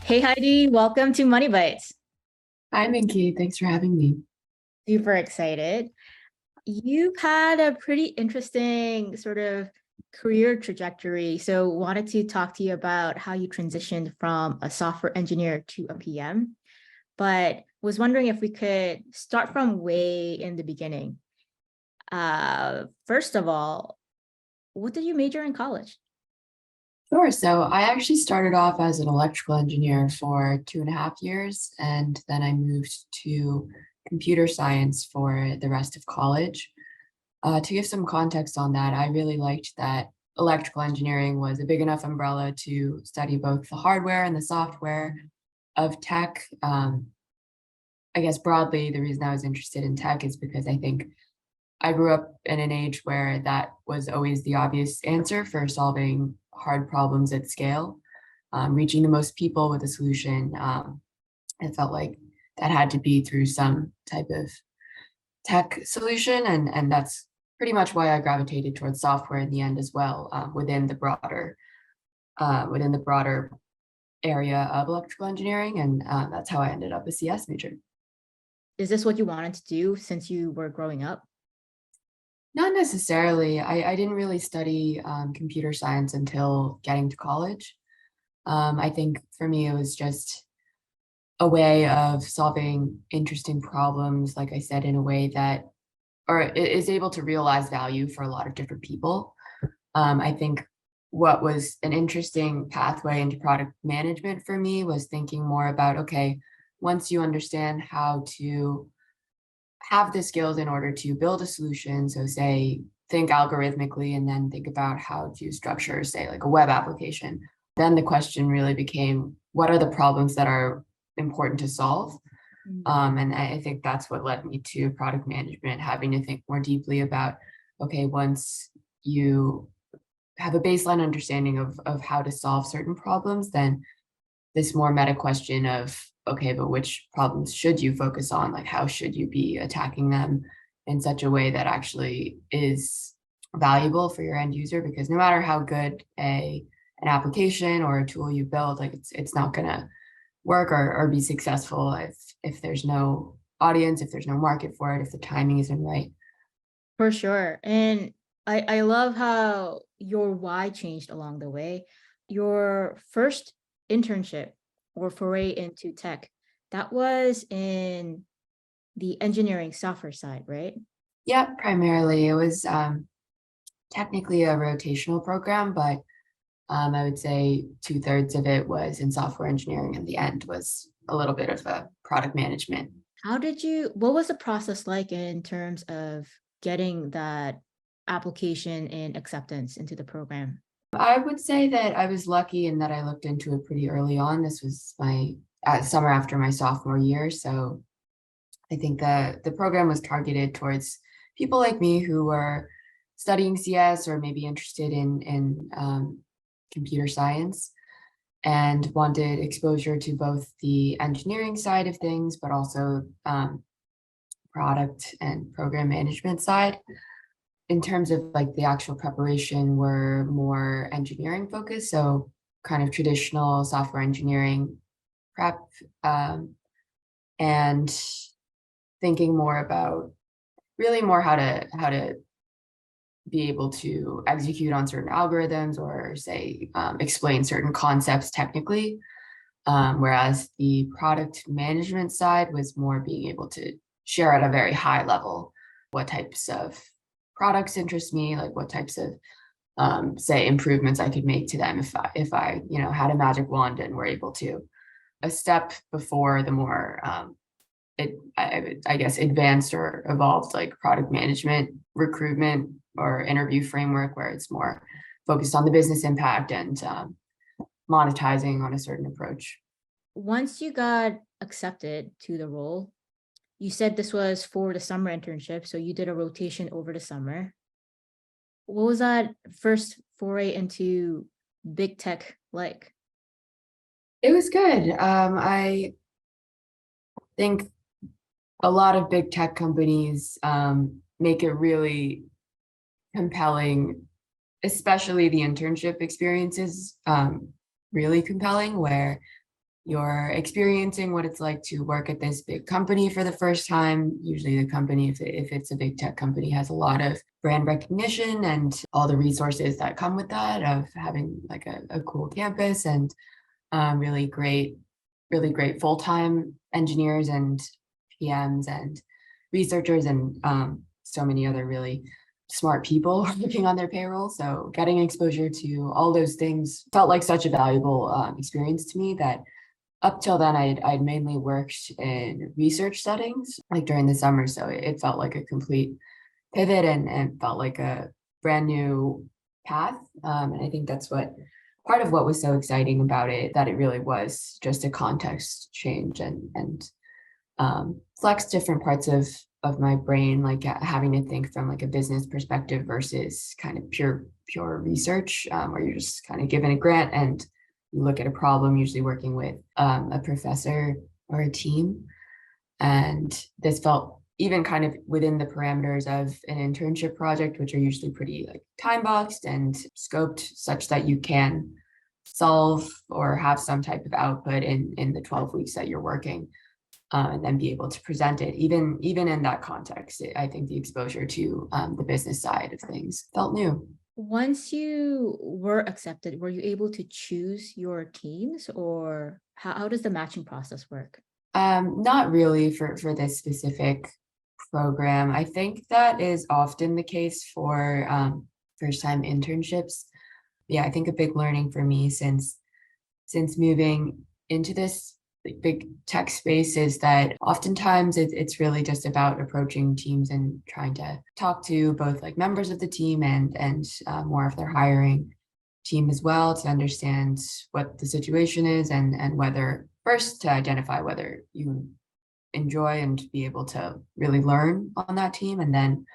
Hey Heidi, welcome to Money Bites. Hi, Minky. Thanks for having me. Super excited. You've had a pretty interesting sort of career trajectory. So wanted to talk to you about how you transitioned from a software engineer to a PM, but was wondering if we could start from way in the beginning. First of all, what did you major in college? Sure. So I actually started off as an electrical engineer for 2.5 years, and then I moved to computer science for the rest of college. To give some context on that, I really liked that electrical engineering was a big enough umbrella to study both the hardware and the software of tech. I guess broadly, the reason I was interested in tech is because I think I grew up in an age where that was always the obvious answer for solving hard problems at scale, reaching the most people with a solution. It felt like that had to be through some type of tech solution, and that's pretty much why I gravitated towards software in the end as well, within the broader area of electrical engineering, and that's how I ended up a CS major. Is this what you wanted to do since you were growing up? Not necessarily. I didn't really study computer science until getting to college. I think for me, it was just a way of solving interesting problems, like I said, in a way that or is able to realize value for a lot of different people. I think what was an interesting pathway into product management for me was thinking more about, okay, once you understand how to have the skills in order to build a solution. So say, think algorithmically and then think about how to structure, say, like a web application. Then the question really became, what are the problems that are important to solve? And I think that's what led me to product management, having to think more deeply about, okay, once you have a baseline understanding of how to solve certain problems, then this more meta question of, okay, but which problems should you focus on? Like, how should you be attacking them in such a way that actually is valuable for your end user? Because no matter how good an application or a tool you build, like it's not gonna work or be successful if there's no audience, if there's no market for it, if the timing isn't right. For sure. And I love how your why changed along the way. Your first internship or foray into tech, that was in the engineering software side, right? Yeah, primarily it was technically a rotational program, but I would say 2/3 of it was in software engineering, and the end was a little bit of a product management. What was the process like in terms of getting that application and acceptance into the program? I would say that I was lucky in that I looked into it pretty early on. This was my summer after my sophomore year, so I think the program was targeted towards people like me who were studying CS or maybe interested in computer science and wanted exposure to both the engineering side of things, but also product and program management side. In terms of like the actual preparation, we're more engineering focused, so kind of traditional software engineering prep, and thinking more about really more how to be able to execute on certain algorithms or say explain certain concepts technically. Whereas the product management side was more being able to share at a very high level what types of products interest me, like what types of say improvements I could make to them if I had a magic wand and were able to. A step before the more I guess advanced or evolved like product management, recruitment, or interview framework where it's more focused on the business impact and monetizing on a certain approach. Once you got accepted to the role, you said this was for the summer internship, so you did a rotation over the summer. What was that first foray into big tech like? It was good. I think a lot of big tech companies make it really compelling, especially the internship experiences, really compelling, where you're experiencing what it's like to work at this big company for the first time. Usually the company, if it's a big tech company, has a lot of brand recognition and all the resources that come with that, of having like a cool campus and really great full-time engineers and PMs and researchers and so many other really smart people working on their payroll. So getting exposure to all those things felt like such a valuable experience to me, that up till then I'd mainly worked in research settings, like during the summer. So it felt like a complete pivot and felt like a brand new path. And I think that's what part of what was so exciting about it, that it really was just a context change and flex different parts of my brain, like having to think from like a business perspective versus kind of pure research, where you're just kind of given a grant and you look at a problem, usually working with a professor or a team. And this felt even kind of within the parameters of an internship project, which are usually pretty like time boxed and scoped such that you can solve or have some type of output in the 12 weeks that you're working, and then be able to present it. Even in that context, I think the exposure to the business side of things felt new. Once you were accepted, were you able to choose your teams, or how does the matching process work? Not really for this specific program. I think that is often the case for first-time internships. Yeah, I think a big learning for me since moving into this big tech space is that oftentimes it's really just about approaching teams and trying to talk to both like members of the team and more of their hiring team as well, to understand what the situation is and whether, first, to identify whether you enjoy and be able to really learn on that team, and then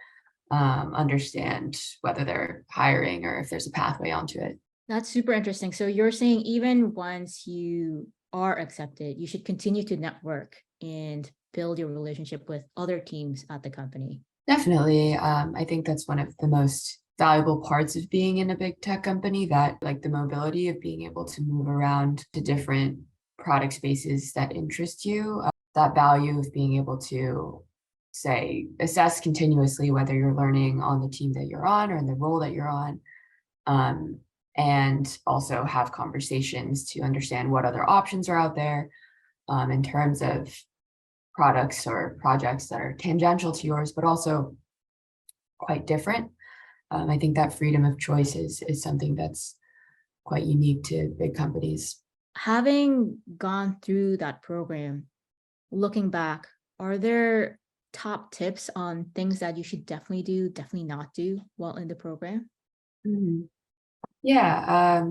understand whether they're hiring or if there's a pathway onto it. That's super interesting. So you're saying even once you are accepted, you should continue to network and build your relationship with other teams at the company. Definitely. I think that's one of the most valuable parts of being in a big tech company, that like the mobility of being able to move around to different product spaces that interest you, that value of being able to say assess continuously whether you're learning on the team that you're on or in the role that you're on, and also have conversations to understand what other options are out there in terms of products or projects that are tangential to yours, but also quite different. I think that freedom of choice is something that's quite unique to big companies. Having gone through that program, looking back, are there top tips on things that you should definitely do, definitely not do while in the program? Mhm. Yeah,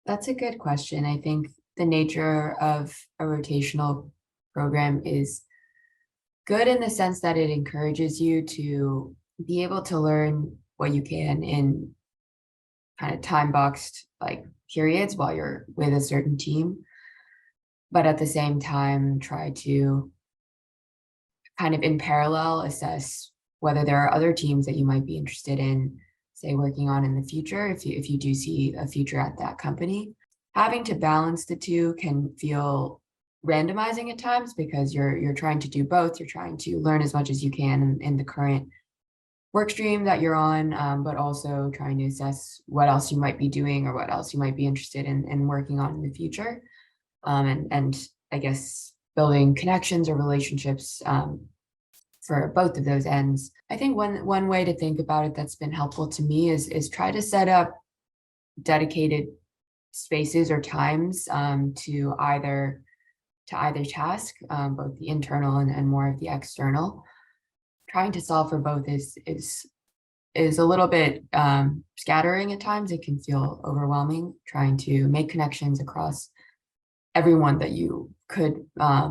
that's a good question. I think the nature of a rotational program is good in the sense that it encourages you to be able to learn what you can in kind of time boxed like periods while you're with a certain team, but at the same time try to kind of in parallel assess whether there are other teams that you might be interested in, say, working on in the future, if you do see a future at that company. Having to balance the two can feel randomizing at times, because you're trying to do both. You're trying to learn as much as you can in the current work stream that you're on, but also trying to assess what else you might be doing or what else you might be interested in working on in the future. And I guess building connections or relationships for both of those ends. I think one way to think about it that's been helpful to me is try to set up dedicated spaces or times to either task, both the internal and more of the external. Trying to solve for both is a little bit scattering at times. It can feel overwhelming trying to make connections across everyone that you could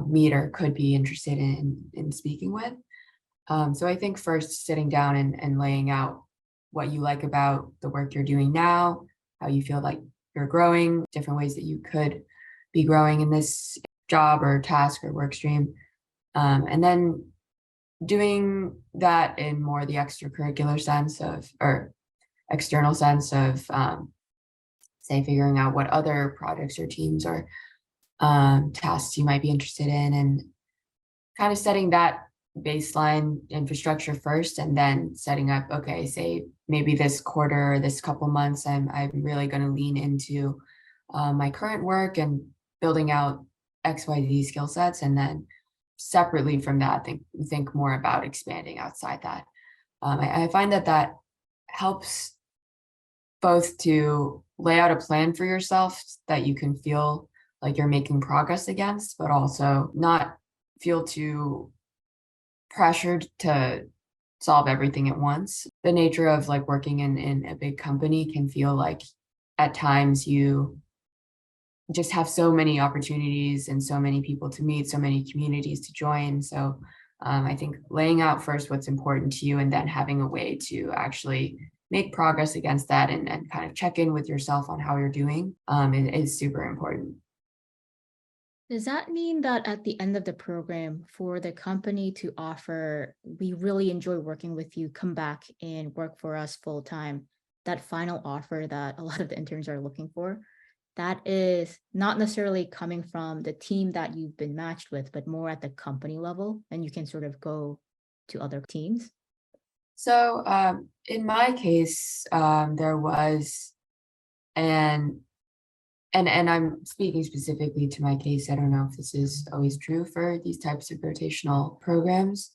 meet or could be interested in speaking with. So I think first sitting down and laying out what you like about the work you're doing now, how you feel like you're growing, different ways that you could be growing in this job or task or work stream. And then doing that in more the extracurricular sense of, or external sense of, say, figuring out what other projects or teams or tasks you might be interested in, and kind of setting that baseline infrastructure first, and then setting up, okay, say maybe this quarter or this couple months, I'm really going to lean into my current work and building out XYZ skill sets, and then separately from that, think more about expanding outside that. I find that helps both to lay out a plan for yourself that you can feel like you're making progress against, but also not feel too pressured to solve everything at once. The nature of like working in a big company can feel like at times you just have so many opportunities and so many people to meet, so many communities to join. So I think laying out first what's important to you, and then having a way to actually make progress against that, and kind of check in with yourself on how you're doing, is super important. Does that mean that at the end of the program, for the company to offer, we really enjoy working with you, come back and work for us full time, that final offer that a lot of the interns are looking for, that is not necessarily coming from the team that you've been matched with, but more at the company level, and you can sort of go to other teams? So in my case, there was an and I'm speaking specifically to my case. I don't know if this is always true for these types of rotational programs.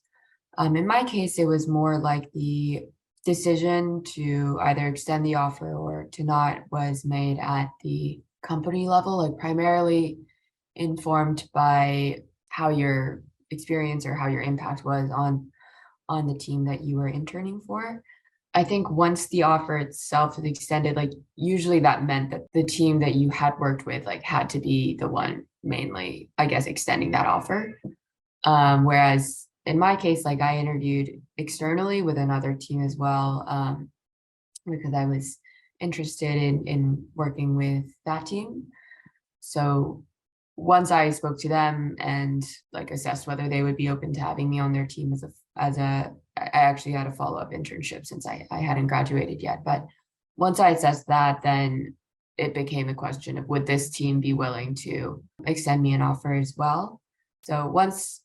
In my case, it was more like the decision to either extend the offer or to not was made at the company level, like primarily informed by how your experience or how your impact was on the team that you were interning for. I think once the offer itself is extended, like usually that meant that the team that you had worked with like had to be the one mainly, I guess, extending that offer. Whereas in my case, like I interviewed externally with another team as well, because I was interested in working with that team. So once I spoke to them and like assessed whether they would be open to having me on their team I actually had a follow-up internship since I hadn't graduated yet. But once I assessed that, then it became a question of would this team be willing to extend me an offer as well. So once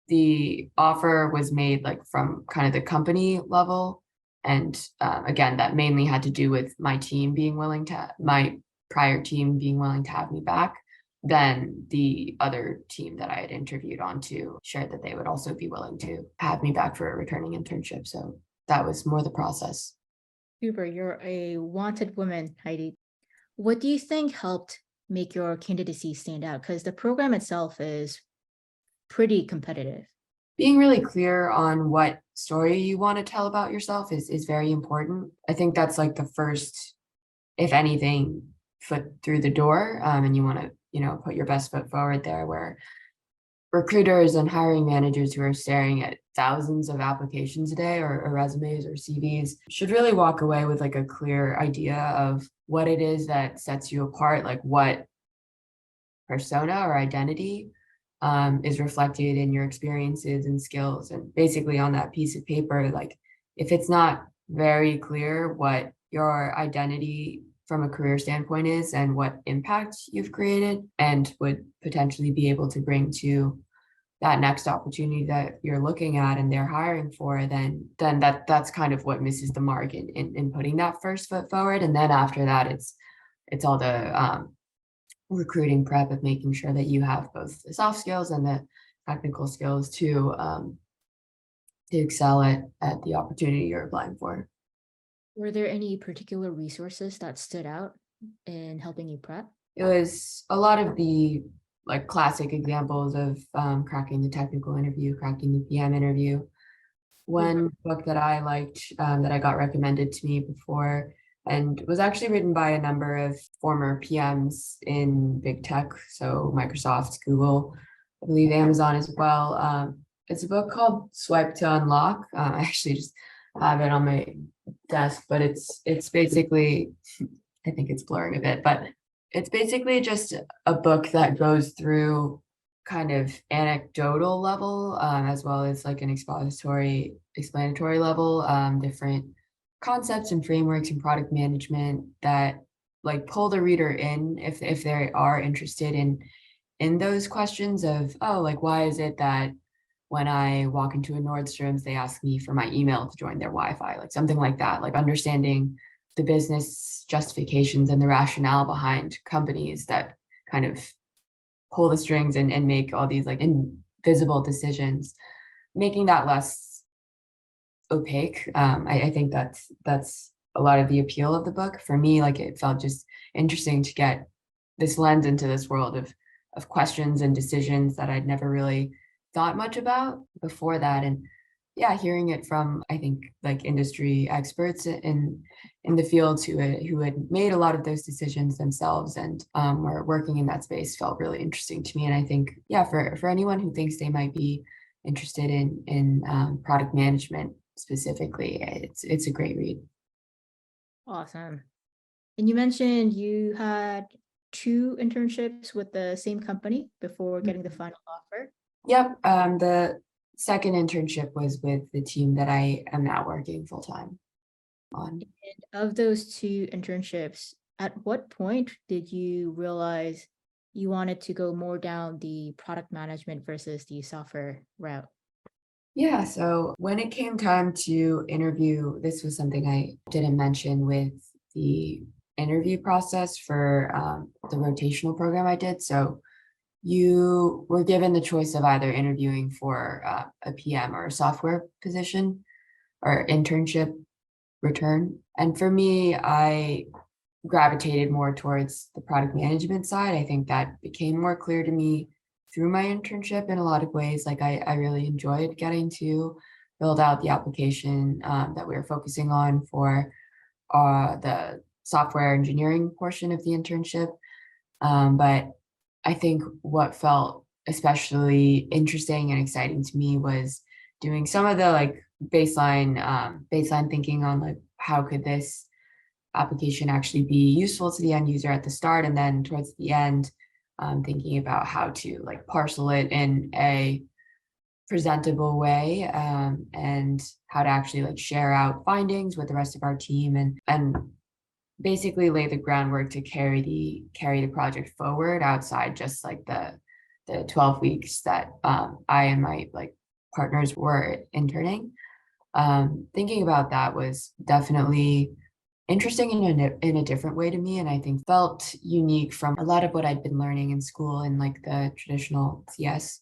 the offer was made like from kind of the company level, and again, that mainly had to do with my prior team being willing to have me back, then the other team that I had interviewed onto shared that they would also be willing to have me back for a returning internship. So that was more the process. Super, you're a wanted woman, Heidi. What do you think helped make your candidacy stand out? Because the program itself is pretty competitive. Being really clear on what story you want to tell about yourself is very important. I think that's like the first, if anything, foot through the door. And you want to, put your best foot forward there, where recruiters and hiring managers who are staring at thousands of applications a day, or resumes or CVs, should really walk away with like a clear idea of what it is that sets you apart, like what persona or identity is reflected in your experiences and skills. And basically on that piece of paper, like if it's not very clear what your identity from a career standpoint is and what impact you've created and would potentially be able to bring to that next opportunity that you're looking at and they're hiring for, then that's kind of what misses the mark in putting that first foot forward. And then after that, it's all the recruiting prep of making sure that you have both the soft skills and the technical skills to excel at the opportunity you're applying for. Were there any particular resources that stood out in helping you prep? It was a lot of the like classic examples of cracking the technical interview, cracking the PM interview. One book that I liked that I got recommended to me before, and was actually written by a number of former PMs in big tech, so Microsoft, Google, I believe Amazon as well. It's a book called Swipe to Unlock. I actually just have it on my desk, but it's basically, I think it's blurring a bit, but it's basically just a book that goes through kind of anecdotal level, as well as like an explanatory level, different concepts and frameworks and product management that like pull the reader in if they are interested in those questions of, oh, like why is it that when I walk into a Nordstrom's, they ask me for my email to join their Wi-Fi, like something like that, like understanding the business justifications and the rationale behind companies that kind of pull the strings and make all these like invisible decisions, making that less opaque. I think that's a lot of the appeal of the book. For me, like it felt just interesting to get this lens into this world of questions and decisions that I'd never really thought much about before that. And yeah, hearing it from, I think, like industry experts in the fields who had made a lot of those decisions themselves and were working in that space felt really interesting to me. And I think, yeah, for anyone who thinks they might be interested in product management specifically, it's a great read. Awesome. And you mentioned you had 2 internships with the same company before getting the final offer. Yep. The second internship was with the team that I am now working full time on. And of those 2 internships, at what point did you realize you wanted to go more down the product management versus the software route? Yeah, so when it came time to interview, this was something I didn't mention with the interview process for the rotational program I did. So you were given the choice of either interviewing for a PM or a software position or internship return. And for me, I gravitated more towards the product management side. I think that became more clear to me through my internship in a lot of ways. Like I really enjoyed getting to build out the application that we were focusing on for the software engineering portion of the internship. But I think what felt especially interesting and exciting to me was doing some of the like baseline thinking on like how could this application actually be useful to the end user at the start, and then towards the end, thinking about how to like parcel it in a presentable way, and how to actually like share out findings with the rest of our team and basically lay the groundwork to carry the project forward outside just like the 12 weeks that I and my like partners were interning. Thinking about that was definitely interesting in a different way to me, and I think felt unique from a lot of what I'd been learning in school in like the traditional CS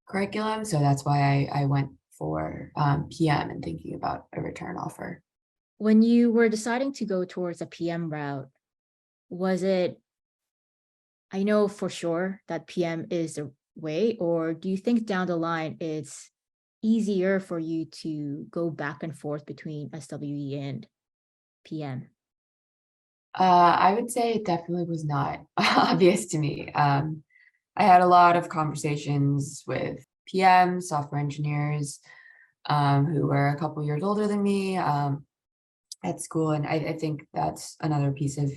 curriculum. So that's why I went for PM and thinking about a return offer. When you were deciding to go towards a PM route, was it, I know for sure that PM is the way, or do you think down the line it's easier for you to go back and forth between SWE and PM? I would say it definitely was not obvious to me. I had a lot of conversations with PMs, software engineers, who were a couple years older than me at school. And I think that's another piece of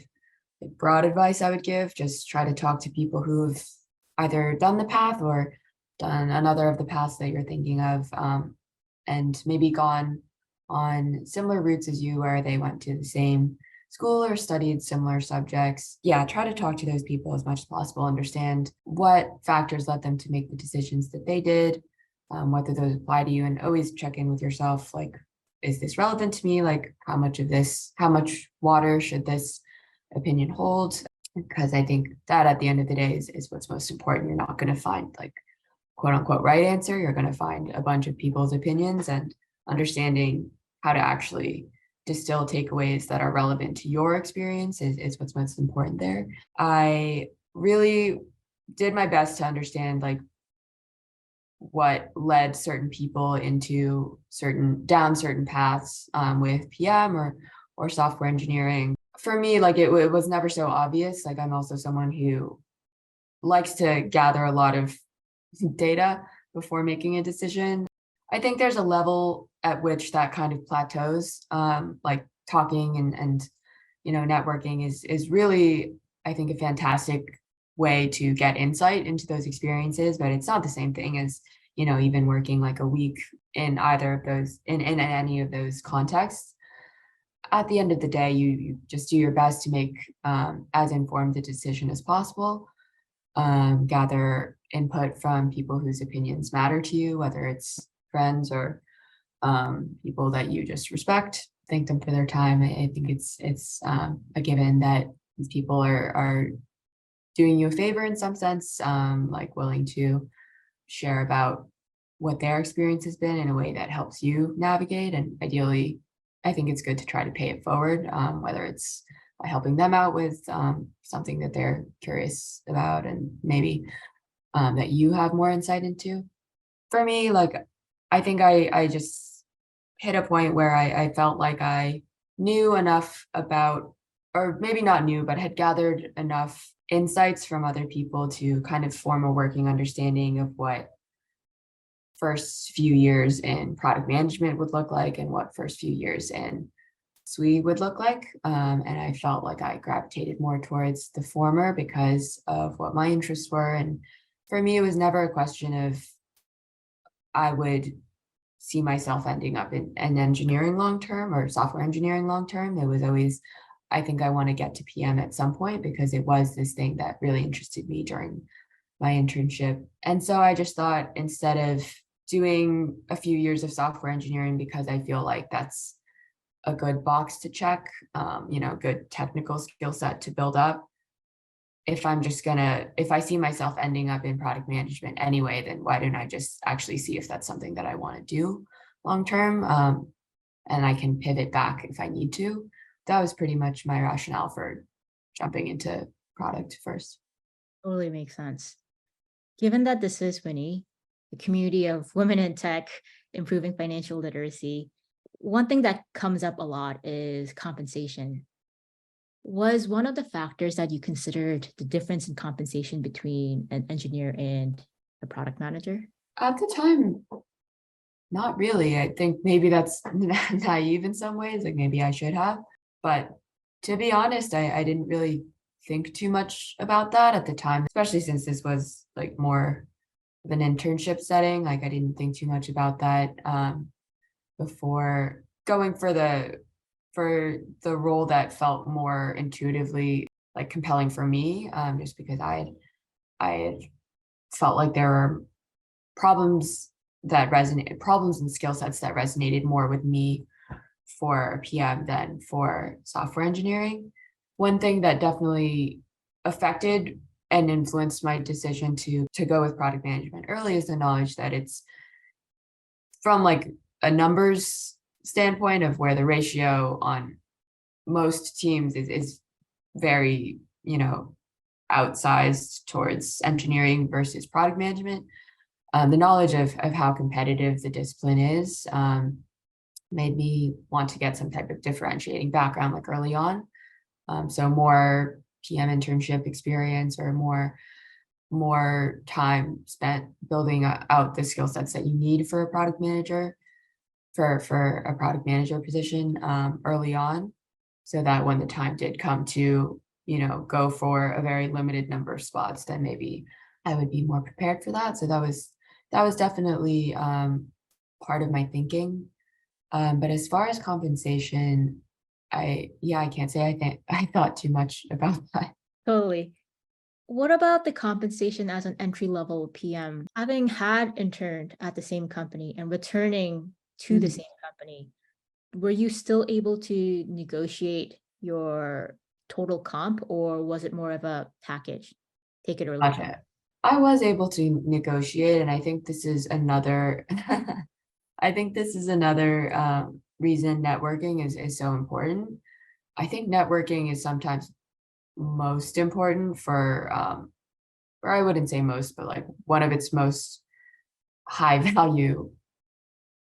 like, broad advice I would give. Just try to talk to people who've either done the path or done another of the paths that you're thinking of, and maybe gone on similar routes as you, where they went to the same school or studied similar subjects. Yeah, try to talk to those people as much as possible, understand what factors led them to make the decisions that they did, whether those apply to you, and always check in with yourself, like, is this relevant to me? Like, how much water should this opinion hold? Because I think that at the end of the day is what's most important. You're not going to find like quote unquote right answer. You're going to find a bunch of people's opinions, and understanding how to actually distill takeaways that are relevant to your experience is what's most important there. I really did my best to understand like what led certain people into down certain paths with PM or software engineering. For me, like it was never so obvious. Like I'm also someone who likes to gather a lot of data before making a decision. I think there's a level at which that kind of plateaus. Like talking and networking is really, I think, a fantastic way to get insight into those experiences, but it's not the same thing as, even working like a week in either of those, in any of those contexts. At the end of the day, you just do your best to make as informed a decision as possible, gather input from people whose opinions matter to you, whether it's friends or people that you just respect, thank them for their time. I think it's a given that these people are doing you a favor in some sense, like willing to share about what their experience has been in a way that helps you navigate. And ideally, I think it's good to try to pay it forward, whether it's by helping them out with something that they're curious about and maybe that you have more insight into. For me, like, I think I just hit a point where I felt like I knew enough about, or maybe not knew, but had gathered enough insights from other people to kind of form a working understanding of what first few years in product management would look like and what first few years in SWE would look like. And I felt like I gravitated more towards the former because of what my interests were. And for me, it was never a question of I would see myself ending up in engineering long term or software engineering long term. It was always, I think I want to get to PM at some point because it was this thing that really interested me during my internship. And so I just thought, instead of doing a few years of software engineering because I feel like that's a good box to check, good technical skill set to build up, if I see myself ending up in product management anyway, then why don't I just actually see if that's something that I want to do long term? And I can pivot back if I need to. That was pretty much my rationale for jumping into product first. Totally makes sense. Given that this is Winnie, the community of women in tech, improving financial literacy, one thing that comes up a lot is compensation. Was one of the factors that you considered the difference in compensation between an engineer and a product manager? At the time, not really. I think maybe that's naive in some ways, like maybe I should have. But to be honest, I didn't really think too much about that at the time, especially since this was like more of an internship setting. Like I didn't think too much about that before going for the role that felt more intuitively like compelling for me, just because I had felt like there were problems and skill sets that resonated more with me for PM than for software engineering. One thing that definitely affected and influenced my decision to go with product management early is the knowledge that it's from like a numbers standpoint of where the ratio on most teams is very, outsized towards engineering versus product management. The knowledge of how competitive the discipline is made me want to get some type of differentiating background like early on. So more PM internship experience or more time spent building out the skill sets that you need for a product manager, for a product manager position early on, so that when the time did come to, go for a very limited number of spots, then maybe I would be more prepared for that. So that was definitely part of my thinking. But as far as compensation, I can't say I thought too much about that. Totally. What about the compensation as an entry-level PM? Having had interned at the same company and returning to the same company, were you still able to negotiate your total comp, or was it more of a package? Take it or leave it? Gotcha. I was able to negotiate, and I think this is another reason networking is so important. I think networking is sometimes most important for or I wouldn't say most, but like one of its most high value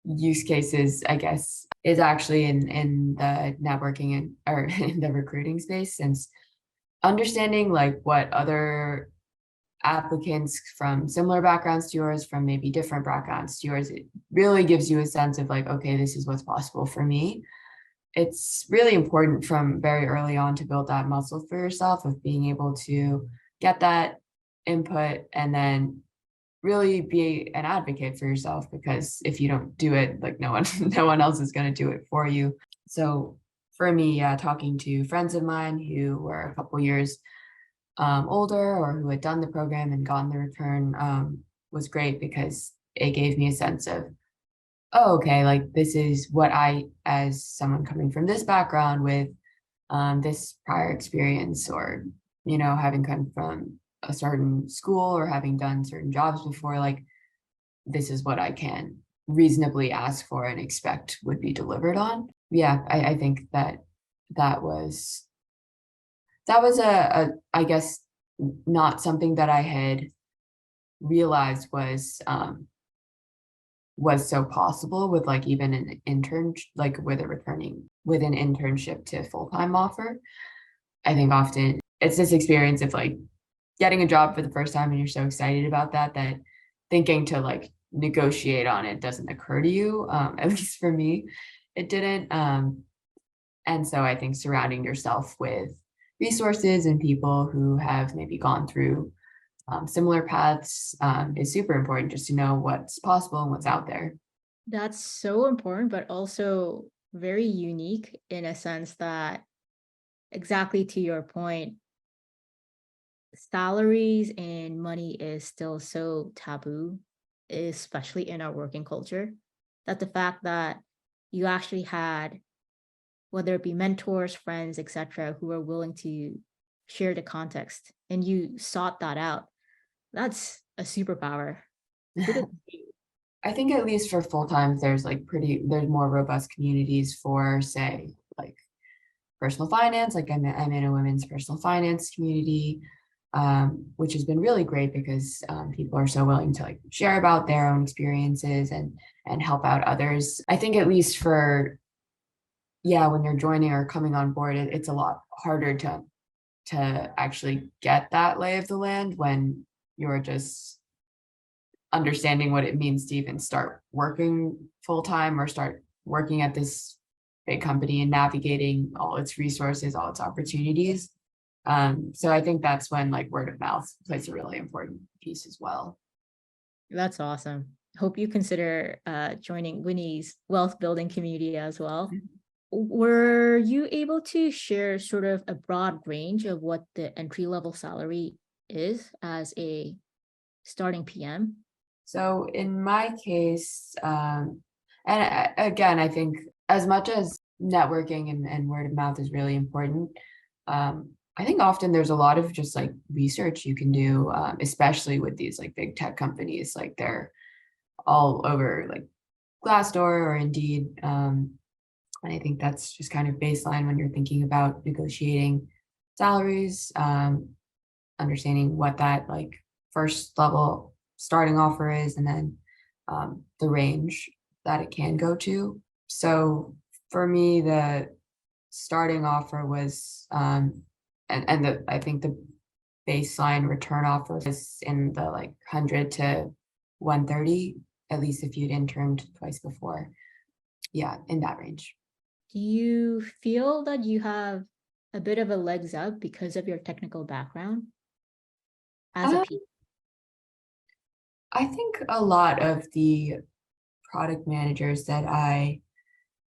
use cases, I guess, is actually in the networking and or in the recruiting space, since understanding like what other applicants from similar backgrounds to yours, from maybe different backgrounds to yours, it really gives you a sense of like, okay, this is what's possible for me. It's really important from very early on to build that muscle for yourself of being able to get that input and then really be an advocate for yourself, because if you don't do it, like no one else is going to do it for you. So for me, yeah, talking to friends of mine who were a couple years older or who had done the program and gotten the return was great, because it gave me a sense of, oh, okay, like this is what I, as someone coming from this background with this prior experience, or, having come from a certain school or having done certain jobs before, like this is what I can reasonably ask for and expect would be delivered on. Yeah, I think that was I guess not something that I had realized was so possible with like even an intern, like with an internship to full-time offer. I think often it's this experience of like getting a job for the first time and you're so excited about that thinking to like negotiate on it doesn't occur to you. At least for me, it didn't. And so I think surrounding yourself with resources and people who have maybe gone through similar paths is super important, just to know what's possible and what's out there. That's so important, but also very unique in a sense that, exactly to your point, salaries and money is still so taboo, especially in our working culture, that the fact that you actually had, whether it be mentors, friends, etc., who are willing to share the context and you sought that out, that's a superpower. Kudos to you. I think at least for full time, there's more robust communities for, say, like personal finance. Like I'm in a women's personal finance community, which has been really great, because people are so willing to like share about their own experiences and help out others. I think at least for, yeah, when you're joining or coming on board, it's a lot harder to actually get that lay of the land when you're just understanding what it means to even start working full time or start working at this big company and navigating all its resources, all its opportunities. So I think that's when like word of mouth plays a really important piece as well. That's awesome. Hope you consider joining Winnie's wealth building community as well. Were you able to share sort of a broad range of what the entry level salary is as a starting PM? So in my case, again, I think as much as networking and word of mouth is really important, I think often there's a lot of just like research you can do, especially with these like big tech companies, like they're all over like Glassdoor or Indeed. And I think that's just kind of baseline when you're thinking about negotiating salaries, understanding what that like first level starting offer is, and then the range that it can go to. So for me, the starting offer was, I think the baseline return offer was in the like 100 to 130, at least if you'd interned twice before. Yeah, in that range. Do you feel that you have a bit of a legs up because of your technical background as a Um, P? I think a lot of the product managers that I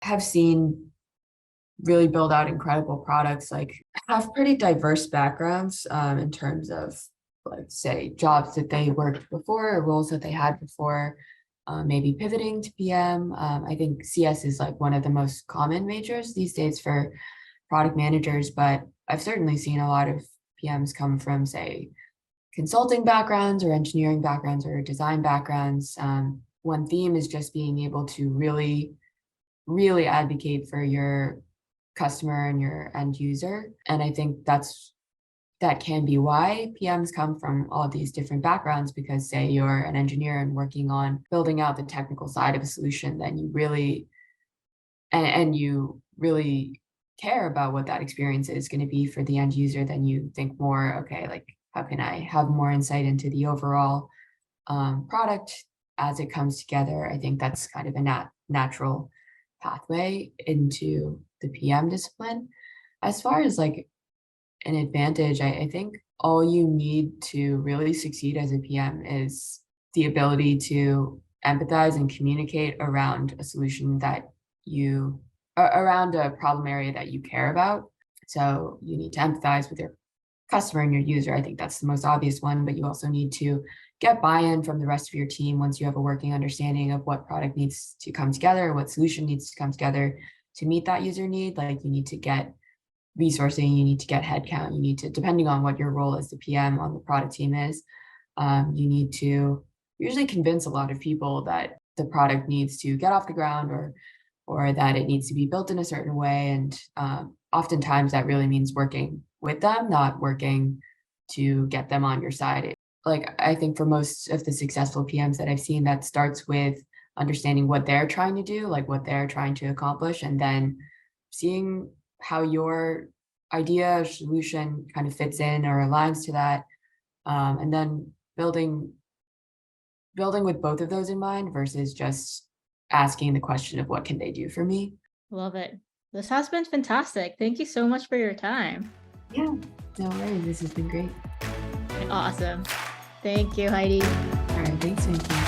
have seen really build out incredible products, like have pretty diverse backgrounds in terms of like say jobs that they worked before or roles that they had before, maybe pivoting to PM. I think CS is like one of the most common majors these days for product managers, but I've certainly seen a lot of PMs come from say consulting backgrounds or engineering backgrounds or design backgrounds. One theme is just being able to really advocate for your customer and your end user. And I think that can be why PMs come from all these different backgrounds, because say you're an engineer and working on building out the technical side of a solution, then you really and you really care about what that experience is going to be for the end user, then you think more, okay, like how can I have more insight into the overall product as it comes together. I think that's kind of a natural pathway into the PM discipline. As far as like an advantage, I think all you need to really succeed as a PM is the ability to empathize and communicate around a solution that around a problem area that you care about. So you need to empathize with your customer and your user. I think that's the most obvious one, but you also need to get buy-in from the rest of your team once you have a working understanding of what product needs to come together, what solution needs to come together to meet that user need. Like, you need to get resourcing, you need to get headcount, you need to, depending on what your role as the PM on the product team is, you need to usually convince a lot of people that the product needs to get off the ground, or that it needs to be built in a certain way. And oftentimes that really means working with them, not working to get them on your side. Like, I think for most of the successful PMs that I've seen, that starts with understanding what they're trying to do, like what they're trying to accomplish, and then seeing how your idea or solution kind of fits in or aligns to that, and then building with both of those in mind versus just asking the question of what can they do for me. Love it. This has been fantastic. Thank you so much for your time. Yeah, no worries. This has been great. Awesome. Thank you, Heidi. All right, thanks, Vicky.